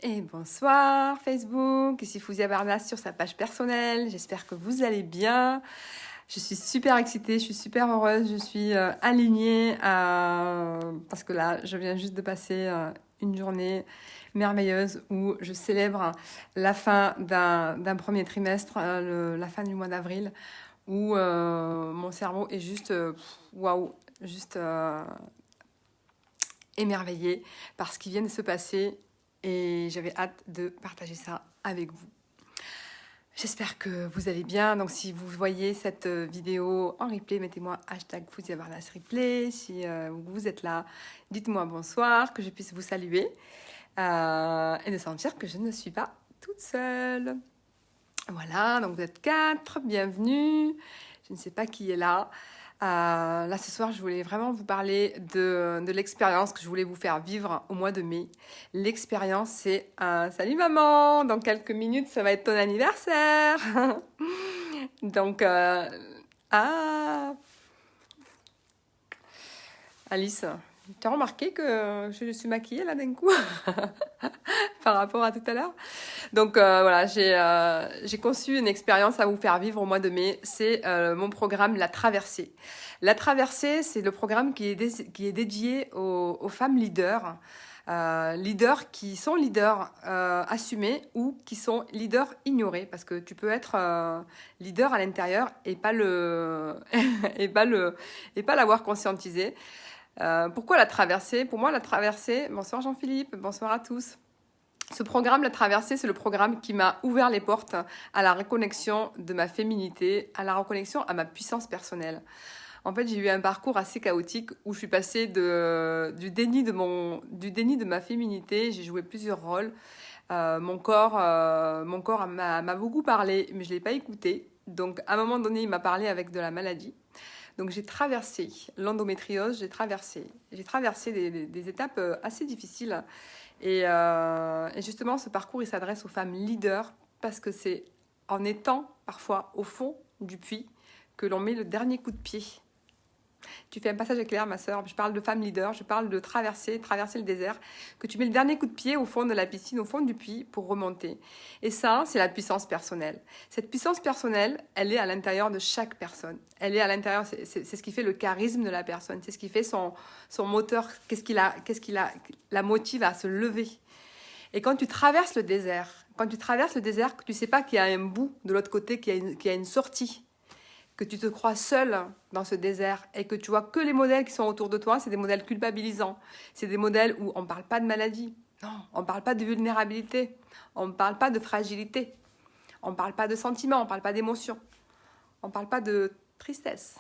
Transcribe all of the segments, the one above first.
Et bonsoir Facebook, ici Fouzia Barnas sur sa page personnelle, j'espère que vous allez bien. Je suis super excitée, je suis super heureuse, je suis alignée parce que là je viens juste de passer une journée merveilleuse où je célèbre la fin d'un premier trimestre, la fin du mois d'avril, où mon cerveau est juste waouh, juste émerveillé par ce qui vient de se passer et j'avais hâte de partager ça avec vous. J'espère que vous allez bien. Donc si vous voyez cette vidéo en replay, mettez-moi hashtag #FouziaBarnasReplay. Si vous êtes là, dites-moi bonsoir, que je puisse vous saluer et de sentir que je ne suis pas toute seule. Voilà, donc vous êtes 4, bienvenue. Je ne sais pas qui est là. Là, ce soir, je voulais vraiment vous parler de l'expérience que je voulais vous faire vivre au mois de mai. L'expérience, c'est un salut maman, dans quelques minutes, ça va être ton anniversaire. Donc, Alice, tu as remarqué que je suis maquillée là d'un coup par rapport à tout à l'heure? Donc voilà, j'ai conçu une expérience à vous faire vivre au mois de mai. C'est mon programme La Traversée. La Traversée, c'est le programme qui est dédié aux femmes leaders. Leaders qui sont leaders assumés ou qui sont leaders ignorés, parce que tu peux être leader à l'intérieur et pas l'avoir conscientisé. Pourquoi la traversée? Pour moi, la traversée... Bonsoir Jean-Philippe, bonsoir à tous. Ce programme, La Traversée, c'est le programme qui m'a ouvert les portes à la reconnexion de ma féminité, à la reconnexion à ma puissance personnelle. En fait, j'ai eu un parcours assez chaotique où je suis passée du déni de ma féminité. J'ai joué plusieurs rôles. Mon corps m'a beaucoup parlé, mais je l'ai pas écouté. Donc, à un moment donné, il m'a parlé avec de la maladie. Donc, j'ai traversé l'endométriose, j'ai traversé des étapes assez difficiles. Et justement, ce parcours, il s'adresse aux femmes leaders parce que c'est en étant parfois au fond du puits que l'on met le dernier coup de pied. Tu fais un passage éclair, ma sœur. Je parle de femmes leaders, je parle de traverser le désert, que tu mets le dernier coup de pied au fond de la piscine, au fond du puits pour remonter. Et ça, c'est la puissance personnelle. Cette puissance personnelle, elle est à l'intérieur de chaque personne. Elle est à l'intérieur, c'est ce qui fait le charisme de la personne, c'est ce qui fait son moteur, qu'est-ce qui la motive à se lever. Et quand tu traverses le désert, que tu sais pas qu'il y a un bout de l'autre côté, qu'il y a une sortie, que tu te crois seul dans ce désert et que tu vois que les modèles qui sont autour de toi, c'est des modèles culpabilisants. C'est des modèles où on ne parle pas de maladie. Non, on ne parle pas de vulnérabilité. On ne parle pas de fragilité. On ne parle pas de sentiments, on ne parle pas d'émotions. On ne parle pas de tristesse.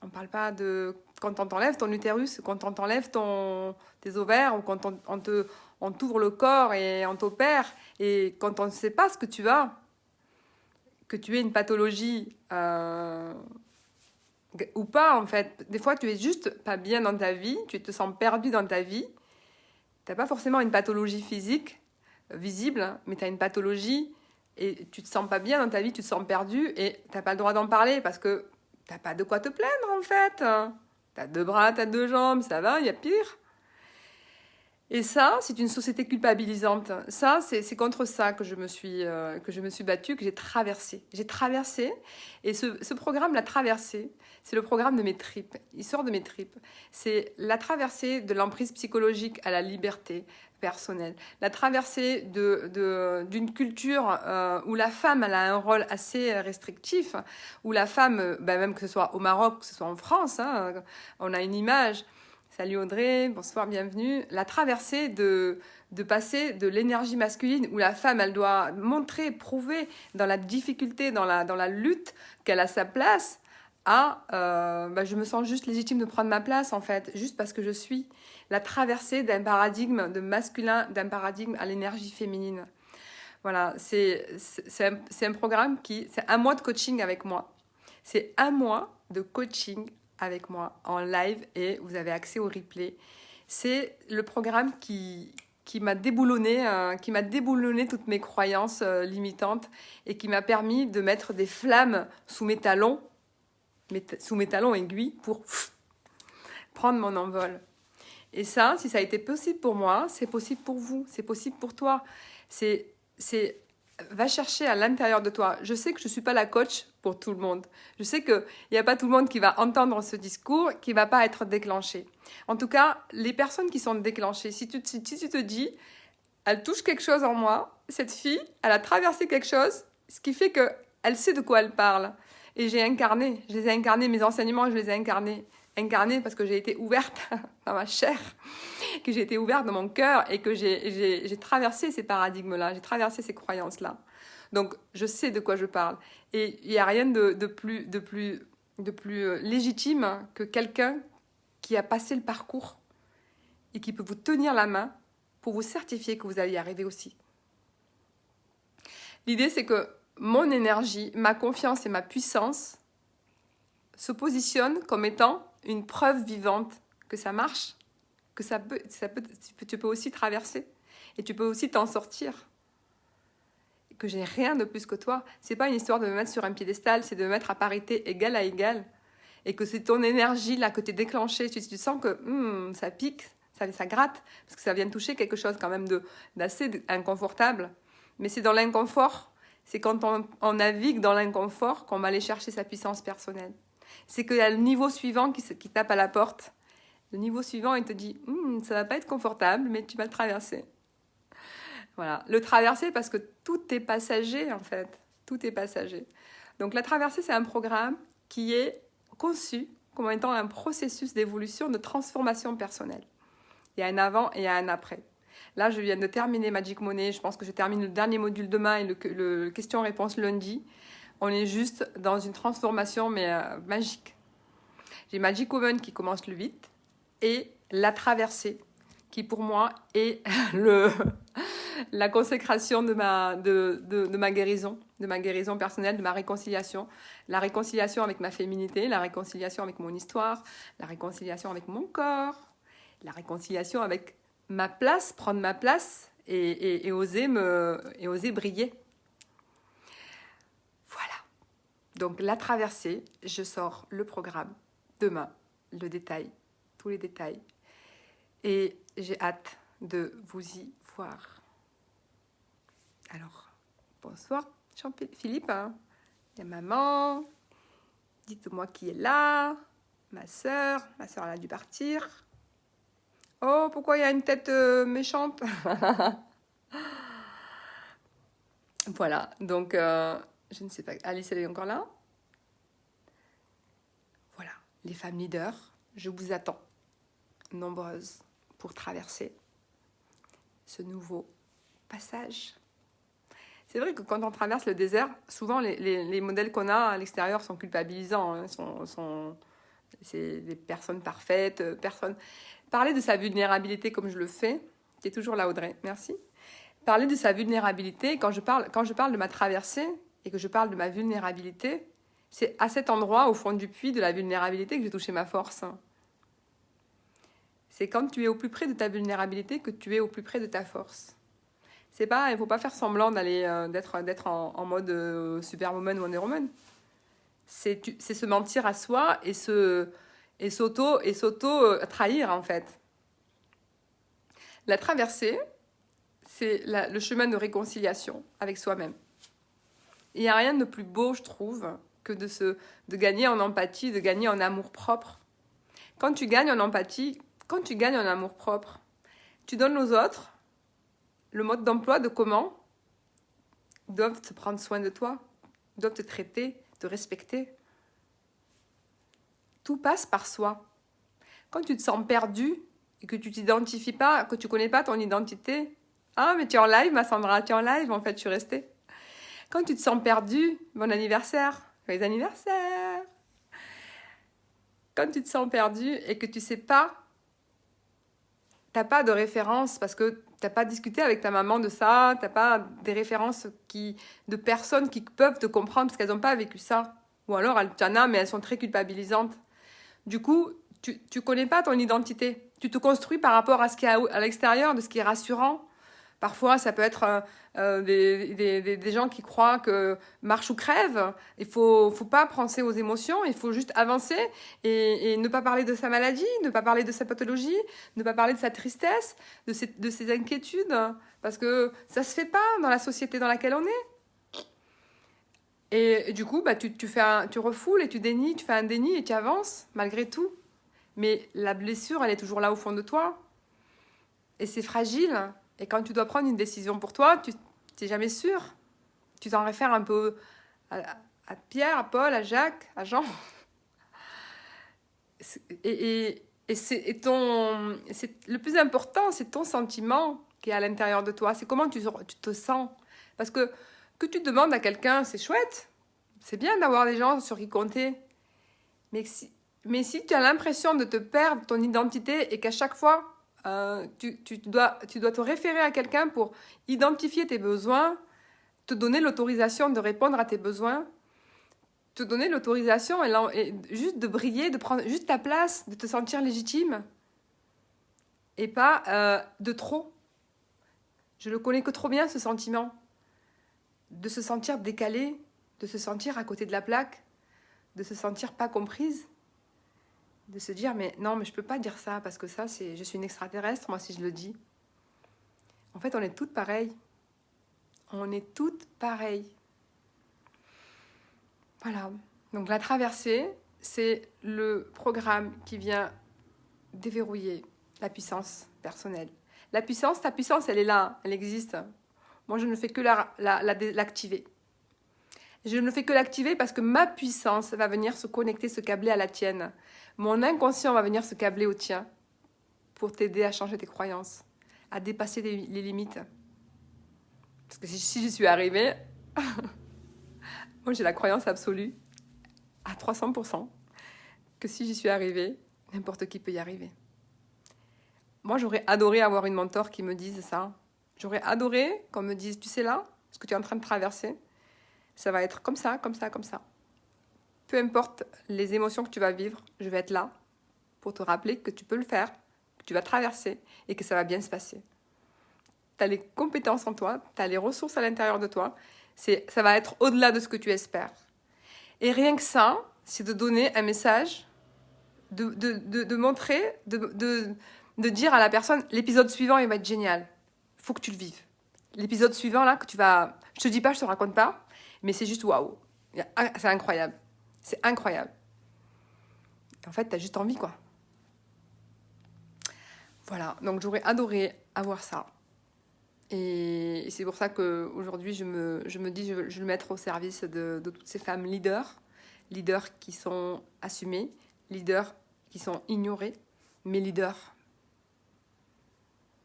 On ne parle pas de... Quand on t'enlève ton utérus, quand on t'enlève tes ovaires, ou quand on t'ouvre le corps et on t'opère, et quand on ne sait pas ce que tu as, que tu aies une pathologie ou pas, en fait. Des fois, tu es juste pas bien dans ta vie, tu te sens perdu dans ta vie. Tu n'as pas forcément une pathologie physique visible, hein, mais tu as une pathologie et tu te sens pas bien dans ta vie, tu te sens perdu et tu n'as pas le droit d'en parler parce que tu n'as pas de quoi te plaindre, en fait. Tu as 2 bras, tu as 2 jambes, ça va, il y a pire. Et ça, c'est une société culpabilisante. Ça, c'est contre ça que je me suis battue, que j'ai traversé. J'ai traversé, et ce programme, La Traversée, c'est le programme de mes tripes. Il sort de mes tripes. C'est la traversée de l'emprise psychologique à la liberté personnelle. La traversée d'une culture où la femme elle a un rôle assez restrictif, où la femme, même que ce soit au Maroc, que ce soit en France, hein, on a une image... Salut Audrey, bonsoir, bienvenue. La traversée de passer de l'énergie masculine où la femme, elle doit montrer, prouver dans la difficulté, dans la lutte qu'elle a sa place, à je me sens juste légitime de prendre ma place en fait, juste parce que je suis. La traversée d'un paradigme de masculin, d'un paradigme à l'énergie féminine. Voilà, c'est un programme c'est un mois de coaching avec moi. C'est un mois de coaching avec moi en live et vous avez accès au replay. C'est le programme qui m'a déboulonné, toutes mes croyances limitantes et qui m'a permis de mettre des flammes sous mes talons aiguilles pour prendre mon envol. Et ça, si ça a été possible pour moi, c'est possible pour vous, c'est possible pour toi. Va chercher à l'intérieur de toi. Je sais que je ne suis pas la coach pour tout le monde. Je sais qu'il n'y a pas tout le monde qui va entendre ce discours, qui ne va pas être déclenché. En tout cas, les personnes qui sont déclenchées, si tu te dis, elle touche quelque chose en moi, cette fille, elle a traversé quelque chose, ce qui fait qu'elle sait de quoi elle parle. Et je les ai incarnés, mes enseignements, je les ai incarnés parce que j'ai été ouverte dans ma chair, que j'ai été ouverte dans mon cœur et que j'ai traversé ces paradigmes-là, j'ai traversé ces croyances-là. Donc, je sais de quoi je parle. Et il n'y a rien de plus légitime que quelqu'un qui a passé le parcours et qui peut vous tenir la main pour vous certifier que vous allez y arriver aussi. L'idée, c'est que mon énergie, ma confiance et ma puissance se positionnent comme étant une preuve vivante que ça marche, que tu peux aussi traverser et tu peux aussi t'en sortir. Et que j'ai rien de plus que toi. C'est pas une histoire de me mettre sur un piédestal, c'est de me mettre à parité égal à égal. Et que c'est ton énergie là que tu es déclenchée. Tu sens que ça pique, ça gratte, parce que ça vient toucher quelque chose quand même d'assez inconfortable. Mais c'est dans l'inconfort, c'est quand on navigue dans l'inconfort qu'on va aller chercher sa puissance personnelle. C'est qu'il y a le niveau suivant qui tape à la porte. Le niveau suivant, il te dit ça va pas être confortable, mais tu vas le traverser. Voilà, le traverser parce que tout est passager en fait. Tout est passager. Donc la traversée, c'est un programme qui est conçu comme étant un processus d'évolution, de transformation personnelle. Il y a un avant et il y a un après. Là, je viens de terminer Magic Money. Je pense que je termine le dernier module demain et le question-réponse lundi. On est juste dans une transformation, mais magique. J'ai Magic Woman qui commence le 8 et la traversée, qui pour moi est la consécration de ma guérison personnelle, de ma réconciliation. La réconciliation avec ma féminité, la réconciliation avec mon histoire, la réconciliation avec mon corps, la réconciliation avec ma place, prendre ma place et oser briller. Voilà. Donc la traversée, je sors le programme demain, le détail, tous les détails. Et j'ai hâte de vous y voir. Alors, bonsoir Jean-Philippe. Il y a maman. Dites-moi qui est là. Ma sœur elle a dû partir. Oh, pourquoi il y a une tête méchante? Voilà, donc je ne sais pas. Alice, elle est encore là? Voilà, les femmes leaders, je vous attends, nombreuses, pour traverser ce nouveau passage. C'est vrai que quand on traverse le désert, souvent les modèles qu'on a à l'extérieur sont culpabilisants. Hein, c'est des personnes parfaites, Parler de sa vulnérabilité comme je le fais, tu es toujours là Audrey, merci. Parler de sa vulnérabilité, quand je parle de ma traversée et que je parle de ma vulnérabilité, c'est à cet endroit, au fond du puits de la vulnérabilité, que j'ai touché ma force. C'est quand tu es au plus près de ta vulnérabilité que tu es au plus près de ta force. Il ne faut pas faire semblant d'être en mode Superwoman ou Wonder Woman. C'est se mentir à soi et s'auto-trahir en fait. La traversée, c'est le chemin de réconciliation avec soi-même. Il n'y a rien de plus beau, je trouve, que de gagner en empathie, de gagner en amour-propre. Quand tu gagnes en empathie, quand tu gagnes en amour-propre, tu donnes aux autres le mode d'emploi de comment ils doivent te prendre soin de toi, ils doivent te traiter, te respecter. Tout passe par soi. Quand tu te sens perdu et que tu t'identifies pas, que tu connais pas ton identité, ah mais tu es en live ma Sandra, tu es en live en fait, je suis restée. Quand tu te sens perdu, bon anniversaire, joyeux anniversaire. Quand tu te sens perdu et que tu sais pas, t'as pas de référence parce que t'as pas discuté avec ta maman de ça, t'as pas des références de personnes qui peuvent te comprendre parce qu'elles n'ont pas vécu ça. Ou alors tu en as mais elles sont très culpabilisantes. Du coup, tu connais pas ton identité. Tu te construis par rapport à ce qu'il y a à l'extérieur, de ce qui est rassurant, Parfois, ça peut être des gens qui croient que marche ou crève. Il faut pas penser aux émotions, il faut juste avancer et ne pas parler de sa maladie, ne pas parler de sa pathologie, ne pas parler de sa tristesse, de ses inquiétudes, parce que ça se fait pas dans la société dans laquelle on est. Et du coup, bah, tu refoules et tu dénies, tu fais un déni et tu avances malgré tout. Mais la blessure, elle est toujours là au fond de toi. Et c'est fragile. Et quand tu dois prendre une décision pour toi, tu n'es jamais sûr. Tu t'en réfères un peu à Pierre, à Paul, à Jacques, à Jean. Le plus important, c'est ton sentiment qui est à l'intérieur de toi. C'est comment tu te sens. Parce que tu demandes à quelqu'un, c'est chouette. C'est bien d'avoir des gens sur qui compter. Mais si tu as l'impression de te perdre ton identité et qu'à chaque fois, tu dois te référer à quelqu'un pour identifier tes besoins, te donner l'autorisation de répondre à tes besoins, te donner l'autorisation et juste de briller, de prendre juste ta place, de te sentir légitime et pas de trop. Je le connais que trop bien, ce sentiment de se sentir décalé, de se sentir à côté de la plaque, de se sentir pas comprise. De se dire, mais non, mais je peux pas dire ça, parce que ça, je suis une extraterrestre, moi, si je le dis. En fait, on est toutes pareilles. On est toutes pareilles. Voilà. Donc, la traversée, c'est le programme qui vient déverrouiller la puissance personnelle. Ta puissance, elle est là, elle existe. Moi, je ne fais que l'activer. Je ne fais que l'activer parce que ma puissance va venir se connecter, se câbler à la tienne. Mon inconscient va venir se câbler au tien pour t'aider à changer tes croyances, à dépasser les limites. Parce que si j'y suis arrivée, moi j'ai la croyance absolue, à 300%, que si j'y suis arrivée, n'importe qui peut y arriver. Moi j'aurais adoré avoir une mentor qui me dise ça. J'aurais adoré qu'on me dise, tu sais là, ce que tu es en train de traverser, ça va être comme ça, comme ça, comme ça. Peu importe les émotions que tu vas vivre, je vais être là pour te rappeler que tu peux le faire, que tu vas traverser et que ça va bien se passer. Tu as les compétences en toi, tu as les ressources à l'intérieur de toi. Ça va être au-delà de ce que tu espères. Et rien que ça, c'est de donner un message, de montrer, de dire à la personne, l'épisode suivant, il va être génial. Il faut que tu le vives. L'épisode suivant, là, que tu vas... Je te dis pas, je te raconte pas, mais c'est juste waouh. C'est incroyable. C'est incroyable. En fait, t'as juste envie, quoi. Voilà, donc j'aurais adoré avoir ça. Et c'est pour ça qu'aujourd'hui, je me dis, je vais le mettre au service de toutes ces femmes leaders qui sont assumées, leaders qui sont ignorées, mais leaders.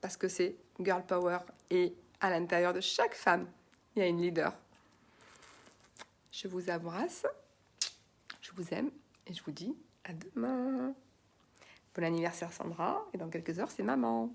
Parce que c'est girl power et à l'intérieur de chaque femme, il y a une leader. Je vous embrasse, je vous aime et je vous dis à demain. Bon anniversaire Sandra, et dans quelques heures c'est maman.